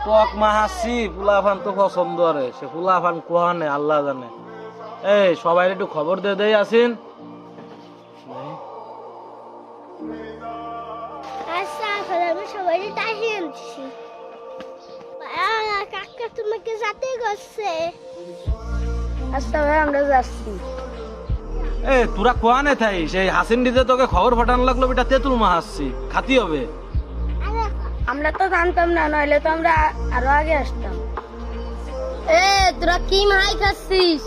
টক মাহাসি ফুলাফান তো পছন্দ রে, সে ফুলাফান কোহানে আল্লাহ জানে। এই সবাই একটু খবর দিয়ে দেই আসিন। আচ্ছা আমি সবাই ডাকিয়ে আনছি। কাকা তোমাকে সাথে করছে। আচ্ছা ভাই আমরা যাচ্ছি। এ তোরা কোয়ানে থাই সেই হাসিন দিতে তোকে খবর পাঠানো লাগলো বেটা তেঁতুল মাহাসি খাতি হবে। আমরা তো জানতাম না, নইলে তো আমরা আরো আগে আসতাম। এ তোরা কি মাই খাচ্ছিস?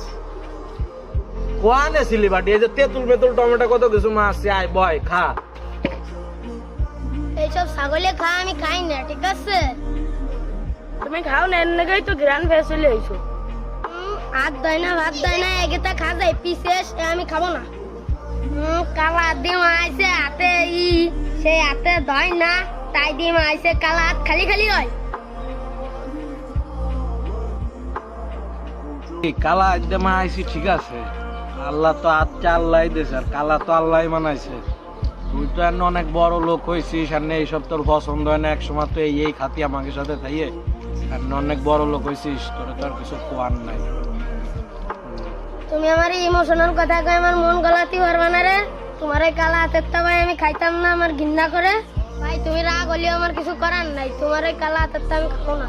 কোয়ানে ছিলি বাটি এই যে তেঁতুল মেতুল টমেটো কত কিছু মাহাসি, আয় বয় খা। এইসব ছাগলে খা, আমি খাই না, ঠিক আছে? তুমি খাও না, এনেই তো গ্রান ফেস চলে আইছো। হাত দেয় না ভাত দেয় না, এগেটা খা যায় পিসেস, আমি খাবো না। কালা ডিম আইছে হাতে, সেই হাতে ধয় না, তাই ডিম আইছে কালা হাত খালি খালি হয়। কালা একদম মাহাইছি ঠিক আছে, আল্লাহ তো আচ্ছা আল্লাহ দিয়েছে, আর কালা তো আল্লাহ মানাইছে। তুই তো এখন অনেক বড় লোক হয়েছিস, আর এইসব তোর পছন্দ হয় না, এক সময় তো এই খাতি আমাকে সাথে থাইয়ে, আর অনেক বড় লোক হয়েছিস, তোর তো আর কিছু কোয়ার নাই। তুমি আমার ইমোশনাল কথা কয়ে আমার মন গলাতে পারবে না রে। তোমার এই কালা হাতের ভাই আমি খাইতাম না, আমার ঘৃণা করে। ভাই তুমি রাগ হলেও আমার কিছু করার নাই, তোমার এই কালা হাতের আমি খাবো না।